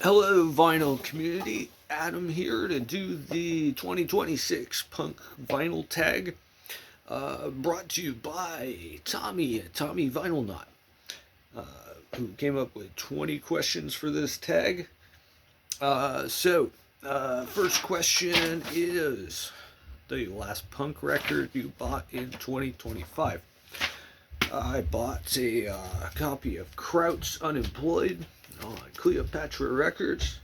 Hello, vinyl community. Adam here to do the 2026 punk vinyl tag. Brought to you by Tommy at Tommy Vinyl Knot, who came up with 20 questions for this tag. First question is the last punk record you bought in 2025. I bought a copy of Kraut's Unemployed on Cleopatra Records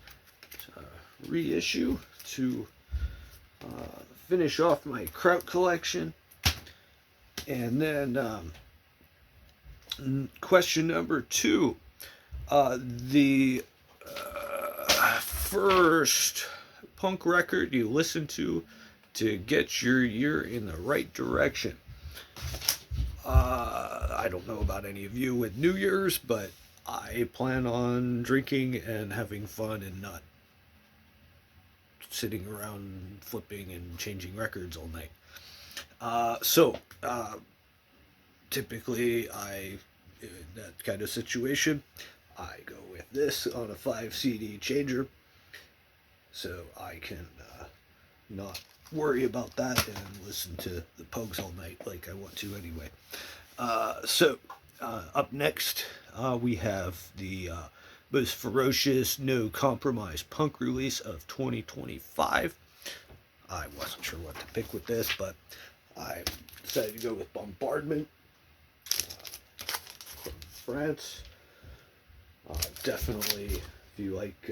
reissue to finish off my Kraut collection. And then question number two, the first punk record you listened to get your year in the right direction. I don't know about any of you with New Year's, but I plan on drinking and having fun and not sitting around flipping and changing records all night. Typically, in that kind of situation, I go with this on a 5 CD changer, so I can not worry about that and listen to the Pogues all night like I want to anyway. Up next, we have the most ferocious, no compromise punk release of 2025. I wasn't sure what to pick with this, but I decided to go with Bombardment from France. Definitely, if you like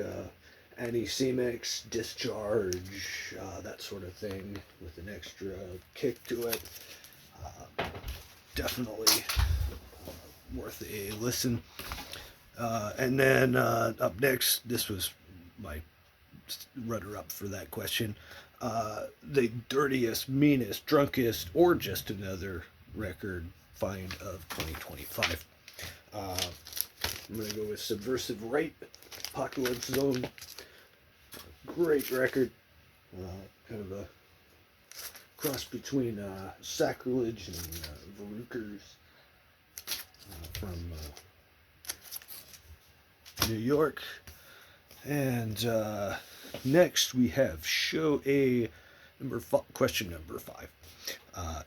anti-Cemex, Discharge, that sort of thing, with an extra kick to it, definitely worth a listen. And then up next, this was my runner-up for that question. The dirtiest, meanest, drunkest, or just another record find of 2025. I'm going to go with Subversive Right, Apocalypse Zone. Great record. Kind of a cross between Sacrilege and Verukers from New York. And next we have question number 5.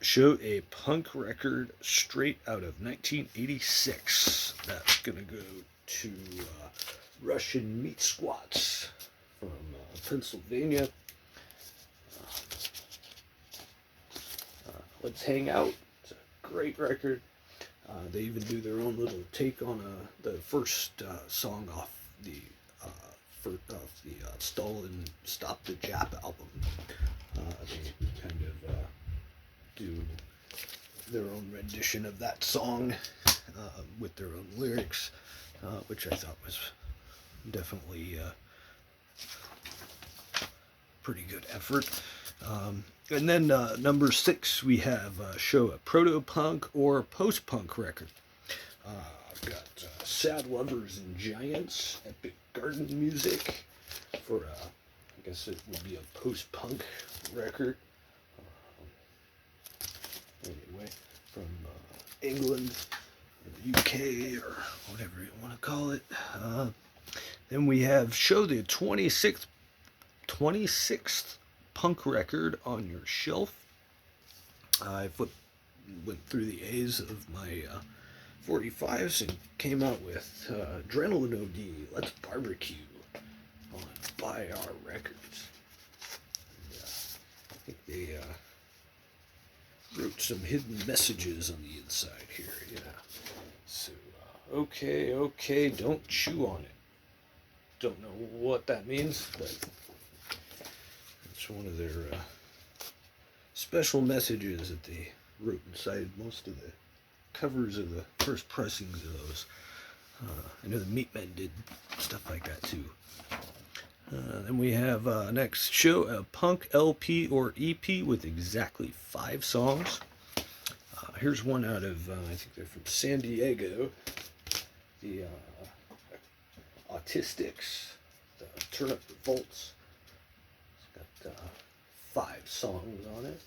Show a punk record straight out of 1986. That's gonna go to Russian Meat Squats from Pennsylvania. Let's Hang Out. It's a great record. They even do their own little take on the first song off the Stalin Stop the Jap album. They kind of do their own rendition of that song with their own lyrics, which I thought was definitely pretty good effort. And then number 6, we have show a proto-punk or post-punk record. I've got Sad Lovers and Giants, Epic Garden Music for, I guess it would be a post-punk record. Anyway, from England, or the UK, or whatever you want to call it. Then we have show the 26th punk record on your shelf. I went through the A's of my 45s and came out with Adrenaline OD, Let's Barbecue on Buy Our Records. And, I think they wrote some hidden messages on the inside here, yeah. So, okay, don't chew on it. Don't know what that means, but it's one of their special messages that they wrote inside most of the covers of the first pressings of those. I know the Meatmen did stuff like that too. Then we have next show a punk LP or EP with exactly 5 songs. Here's one out of, I think they're from San Diego. The Autistics, the Turn Up the Volts. It's got 5 songs on it.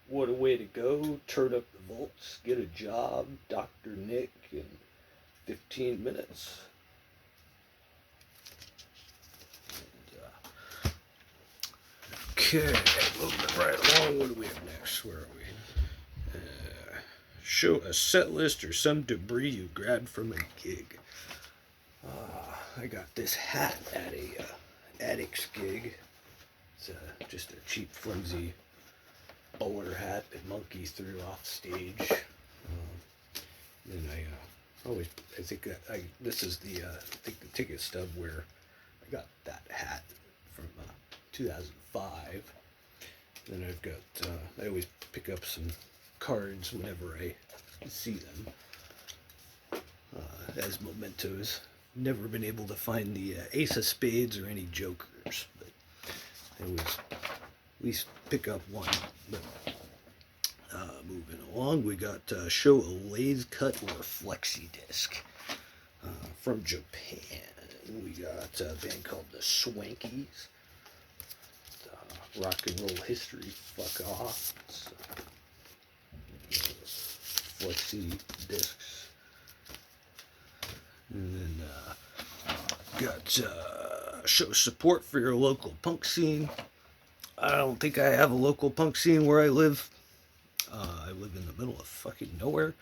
What a Way to Go, Turn Up the Volts, Get a Job, Dr. Nick in 15 Minutes. Okay, moving right along. What do we have next? Where are we? Show a set list or some debris you grabbed from a gig. I got this hat at a addicts gig. It's just a cheap, flimsy bowler hat that Monkey threw off stage. And I think this is the ticket stub where I got that hat from 2005. Then I've got I always pick up some cards whenever I see them as mementos. Never been able to find the ace of spades or any jokers, but I always at least pick up one. But moving along, we got show a lathe cut or a flexi disc from Japan. We got a band called the Swankies. Rock and roll history, fuck off. Flexi discs. And then got show support for your local punk scene. I don't think I have a local punk scene where I live. I live in the middle of fucking nowhere.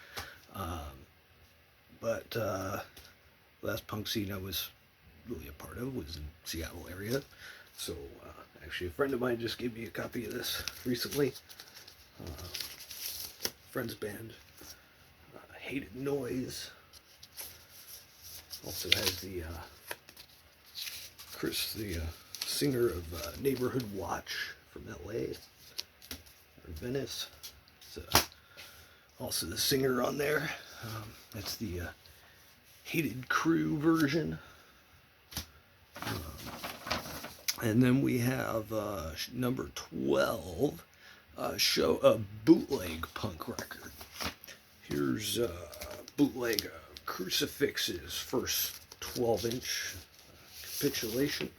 But last punk scene I was really a part of was in Seattle area. So actually a friend of mine just gave me a copy of this recently. Friend's band. Hated Noise. Also has the Chris, the singer of Neighborhood Watch from LA or Venice. It's also the singer on there. That's the Hated Crew version. And then we have number 12, show a bootleg punk record. Here's bootleg Crucifix's first 12-inch capitulation.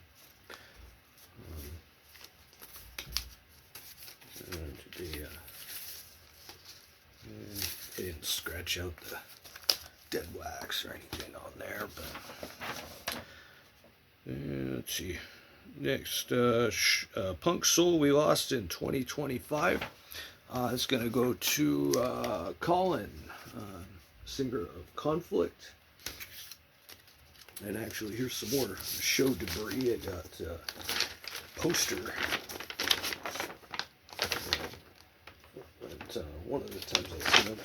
They didn't scratch out the dead wax or anything on there, but let's see. Next, Punk Soul We Lost in 2025. It's going to go to Colin, singer of Conflict. And actually, here's some more show debris. I got a poster. But, one of the times I've seen it.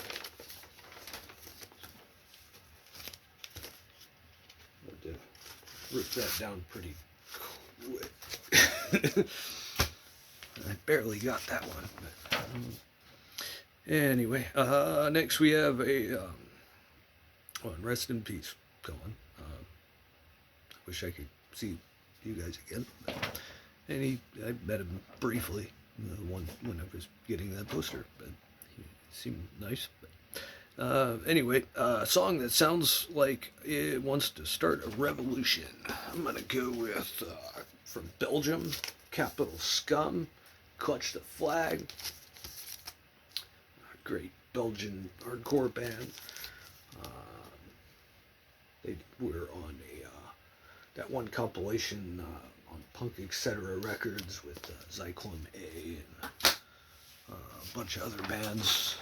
I had to rip that down pretty quick. I barely got that one. But, anyway, next we have a rest in peace, Colin. Wish I could see you guys again. And I met him briefly, when I was getting that poster, but he seemed nice. But, anyway, a song that sounds like it wants to start a revolution. I'm gonna go with from Belgium, Capital Scum, Clutch the Flag. A great Belgian hardcore band. They were on that one compilation on Punk Etc. Records with Zyklon A and a bunch of other bands.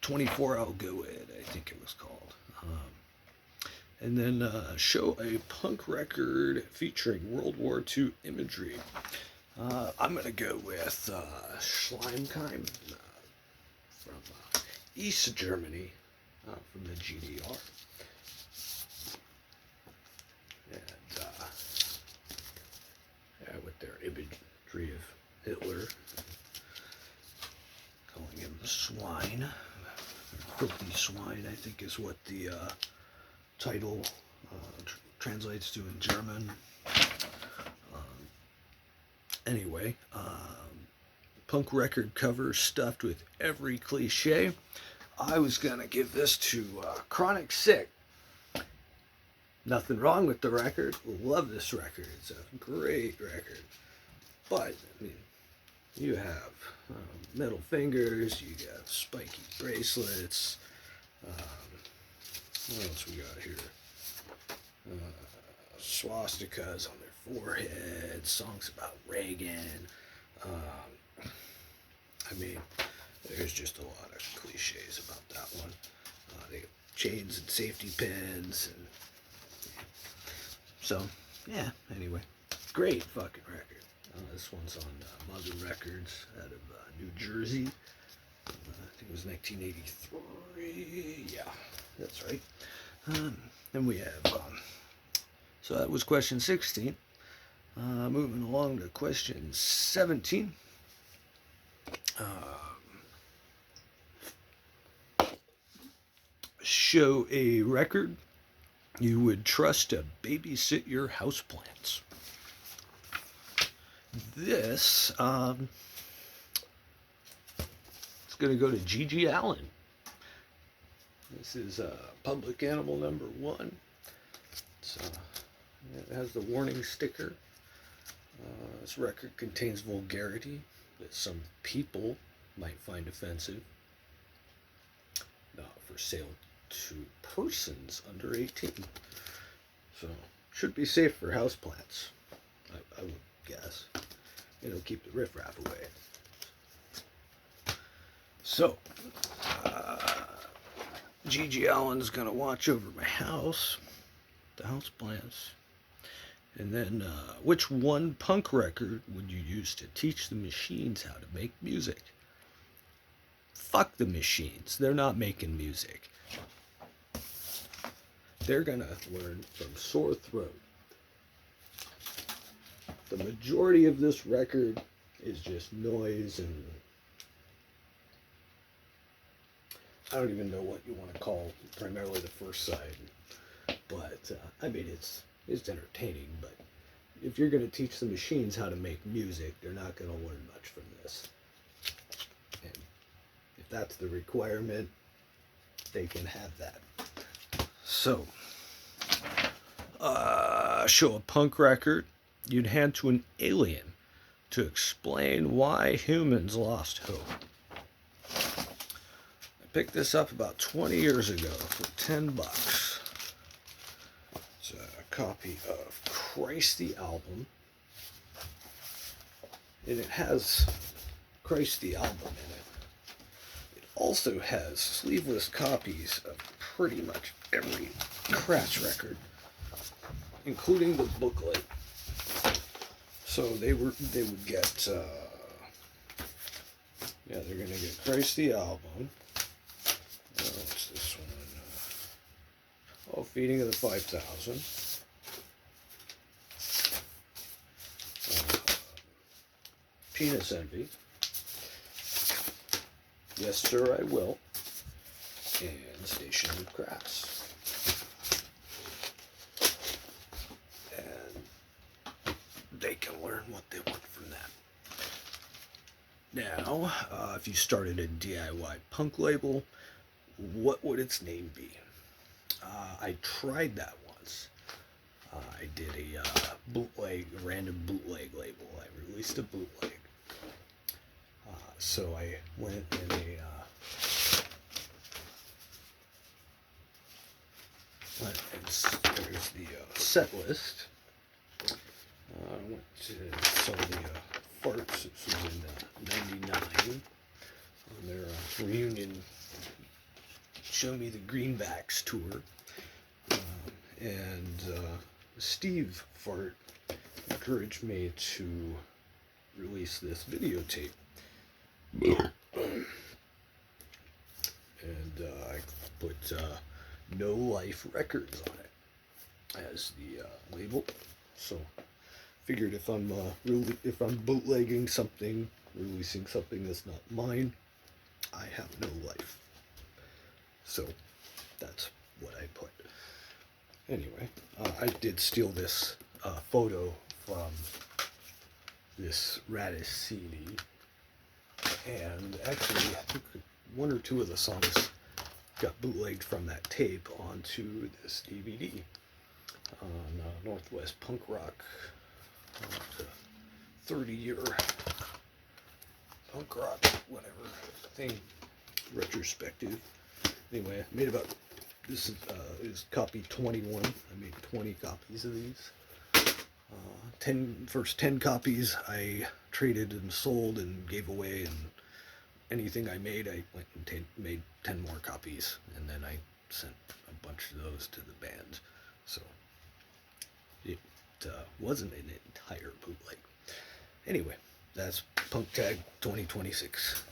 24 I'll Go It, I think it was called. And then show a punk record featuring World War II imagery. I'm going to go with Schleimkeim from East Germany, from the GDR. And with their imagery of Hitler, calling him swine. Filthy swine, I think, is what the title translates to in German. Anyway, punk record cover stuffed with every cliche. I was gonna give this to Chronic Sick. Nothing wrong with the record. Love this record. It's a great record. But I mean, you have metal fingers. You got spiky bracelets. What else we got here? swastikas on their foreheads, songs about Reagan. I mean, there's just a lot of cliches about that one. They have chains and safety pins, and so yeah. Anyway, great fucking record. This one's on Mother Records out of New Jersey. I think it was 1983. Yeah, that's right. Then we have. So that was question 16. Moving along to question 17. Show a record you would trust to babysit your houseplants. This it's going to go to Gigi Allen. This is Public Animal number 1. It has the warning sticker. This record contains vulgarity that some people might find offensive. Not for sale to persons under 18. So, should be safe for houseplants, I would guess. It'll keep the riffraff away. So, Gigi Allen's gonna watch over my house, the houseplants. And then, which one punk record would you use to teach the machines how to make music? Fuck the machines. They're not making music. They're gonna learn from sore throat. The majority of this record is just noise, and I don't even know what you want to call primarily the first side. But I mean, it's entertaining. But if you're going to teach the machines how to make music, they're not going to learn much from this. And if that's the requirement, they can have that. So, show a punk record you'd hand to an alien to explain why humans lost hope. I picked this up about 20 years ago for $10. It's a copy of Christ the Album. And it has Christ the Album in it. It also has sleeveless copies of pretty much every Crash record, including the booklet. So they would get, they're gonna get Christ the Album. What's this one? Feeding of the 5,000. Penis Envy. Yes, Sir, I Will. And Station of Grass. And they can learn what they want from that. Now, if you started a DIY punk label, what would its name be? I tried that once. I did a random bootleg label. I released a bootleg. So I went in there's the setlist. I went to some of the farts. This was in '99 on their reunion Show Me the Greenbacks tour. And Steve Fart encouraged me to release this videotape. And I put No Life Records on it as the label. So figured if I'm bootlegging something, releasing something that's not mine, I have no life. So that's what I put. Anyway, I did steal this photo from this Radish CD, and actually I think one or two of the songs got bootlegged from that tape onto this DVD on Northwest Punk Rock, 30-year punk rock, whatever thing, retrospective. Anyway, I made about This is copy 21. I made 20 copies of these. 10 copies I traded and sold and gave away, and anything I made, I went and made 10 more copies, and then I sent a bunch of those to the band. So it wasn't an entire bootleg. Anyway, that's Punk Tag 2026.